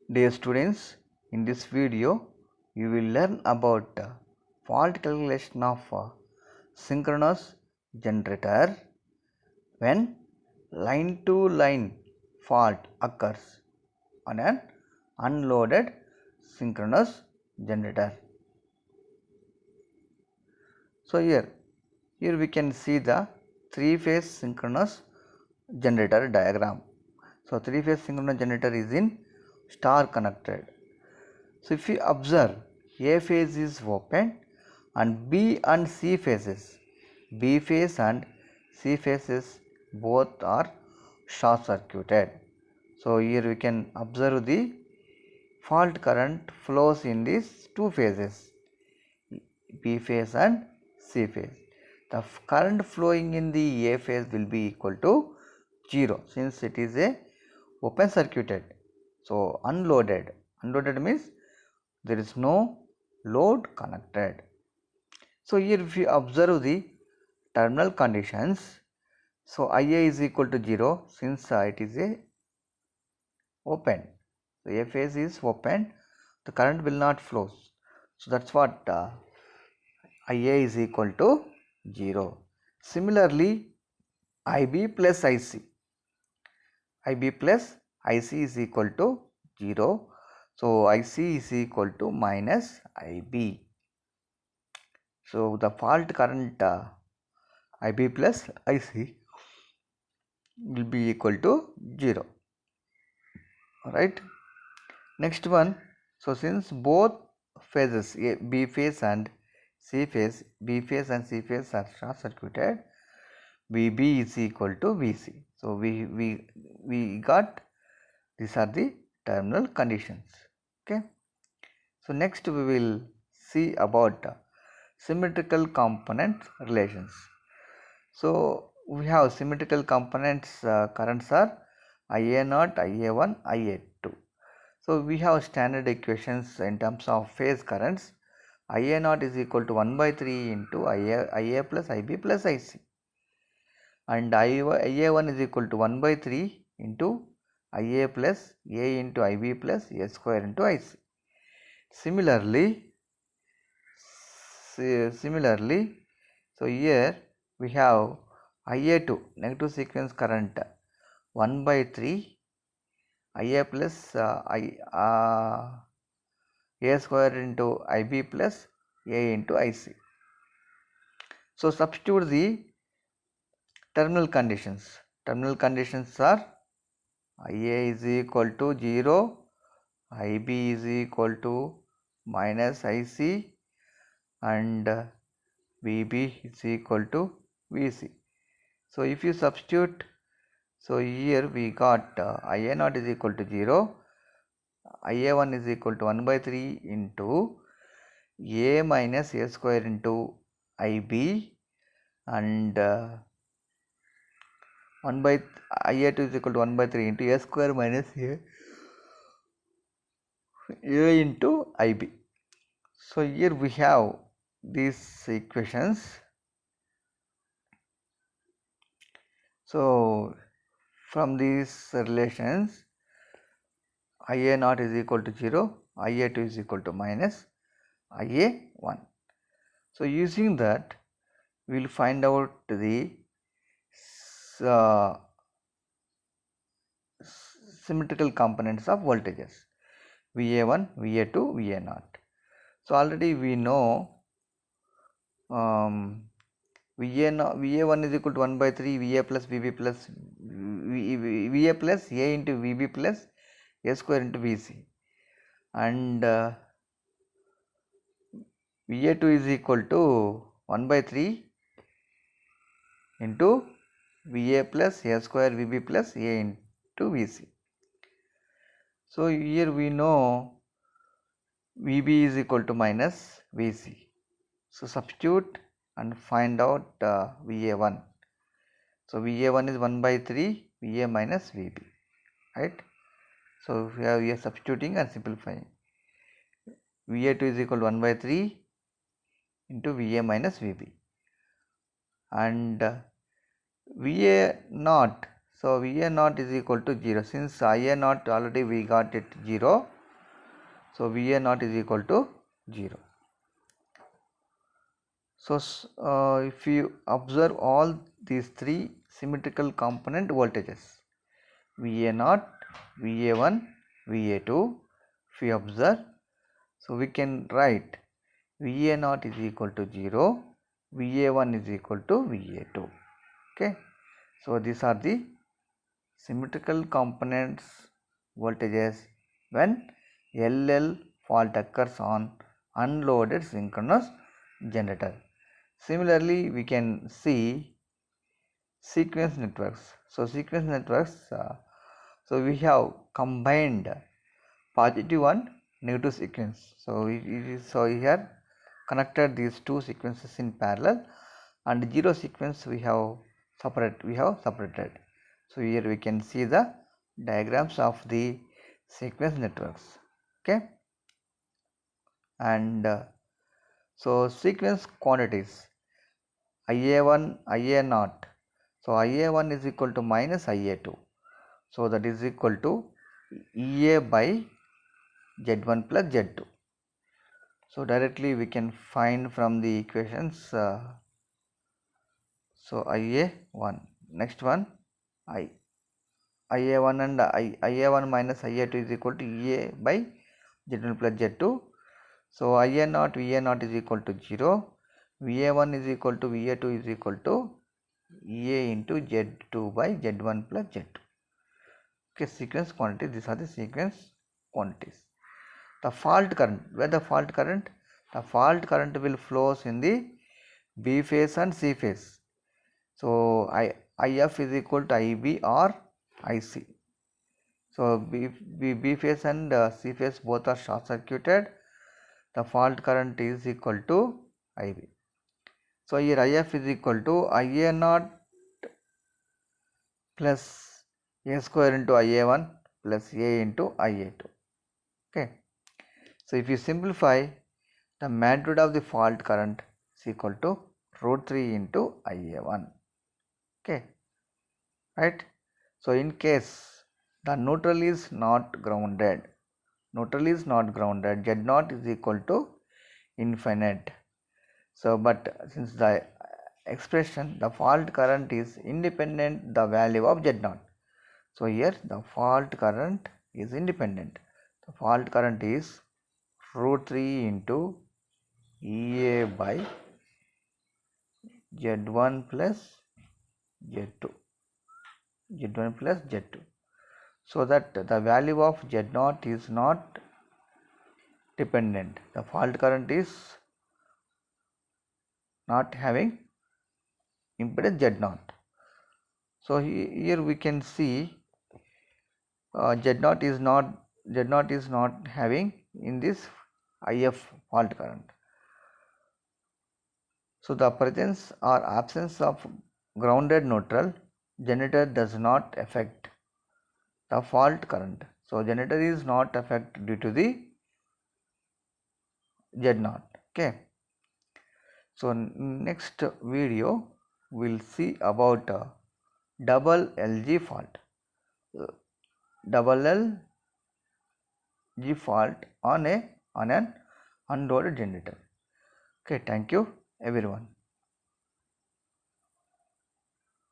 Dear students, in this video you will learn about fault calculation of synchronous generator when line to line fault occurs on an unloaded synchronous generator. So here we can see the three-phase synchronous generator diagram. So three-phase synchronous generator is in star connected. So if you observe, A phase is open and B and C phases, B phase and C phases both are short circuited. So here we can observe the fault current flows in these two phases, B phase and C phase. The current flowing in the A phase will be equal to 0 since it is a open circuited. So unloaded means there is no load connected. So here if you observe the terminal conditions, so Ia is equal to 0 since it is a open. So A phase is open, the current will not flow. So that's what Ia is equal to 0. Similarly, IB plus IC, IB plus IC is equal to 0. So IC is equal to minus IB. So the fault current IB plus IC will be equal to 0. Alright. Next one. So since both phases B phase and C phase, B phase and C phase are short circuited, VB is equal to VC. So we got these are the terminal conditions. Okay. So next we will see about symmetrical component relations. So we have symmetrical components currents are Ia0, Ia1, Ia2. So we have standard equations in terms of phase currents. Ia0 is equal to 1 by 3 into Ia plus IB plus IC, and Ia1 is equal to 1 by 3 into Ia plus A into IB plus A square into IC. Similarly, so here we have Ia2 negative sequence current 1 by 3 Ia plus A square into IB plus A into IC. So substitute the terminal conditions. Terminal conditions are Ia is equal to 0, IB is equal to minus IC, and VB is equal to VC. So if you substitute, so here we got Ia0 is equal to 0, Ia1 is equal to 1 by 3 into A minus A square into IB, and 1 by Ia2 is equal to 1 by 3 into A square minus A into IB. So here we have these equations. So from these relations, Ia0 is equal to 0, Ia2 is equal to minus Ia1. So using that, we will find out the symmetrical components of voltages VA1, VA2, VA0. So already we know VA1 is equal to 1 by 3 VA plus VB plus VA plus A into VB plus A square into VC, and VA2 is equal to 1 by 3 into VA plus A square VB plus A into VC. So here we know VB is equal to minus VC. So substitute and find out VA1. So VA1 is 1 by 3 VA minus VB, right? So we are substituting and simplifying. VA2 is equal to 1 by 3 into VA minus VB, and VA0. So VA0 is equal to 0 since Ia0 already we got it 0. So VA naught is equal to 0. So if you observe all these three symmetrical component voltages, VA naught, VA1, VA2, if we observe, so we can write VA naught is equal to 0, VA1 is equal to VA2. Okay, so these are the symmetrical components voltages when LL fault occurs on unloaded synchronous generator. Similarly, we can see sequence networks. So sequence networks, so we have combined positive and negative sequence. So we have connected these two sequences in parallel, and zero sequence we have separated. So here we can see the diagrams of the sequence networks. Okay, and so sequence quantities IA1, IA0. So IA1 is equal to minus IA2. So that is equal to EA by Z1 plus Z2. So directly we can find from the equations. So IA1, next one IA1 and IA1 minus IA2 is equal to EA by Z1 plus Z2. So IA0, VA0 is equal to 0. VA1 is equal to VA2 is equal to EA into Z2 by Z1 plus Z2. Okay, sequence quantities, these are the sequence quantities. The fault current, where the fault current? The fault current will flows in the B phase and C phase. So IF is equal to IB or IC. So B phase and C phase both are short circuited. The fault current is equal to IB. So here IF is equal to IA0 plus A square into IA1 plus A into IA2. Okay. So if you simplify, the magnitude of the fault current is equal to root 3 into IA1. Okay. Right. So in case the neutral is not grounded, Z0 is equal to infinite. So but since the expression, the fault current is independent the value of Z0. So here the fault current is independent. The fault current is root 3 into EA by Z1 plus Z2. Z1 plus Z2. So that the value of Z0 is not dependent. The fault current is not having impedance Z0. So here we can see Z0 is not having in this IF fault current. So the presence or absence of grounded neutral generator does not affect the fault current. So generator is not affected due to the Z0. Okay. So next video we'll see about double LG fault. Double LG fault on an unloaded generator. Okay, thank you everyone.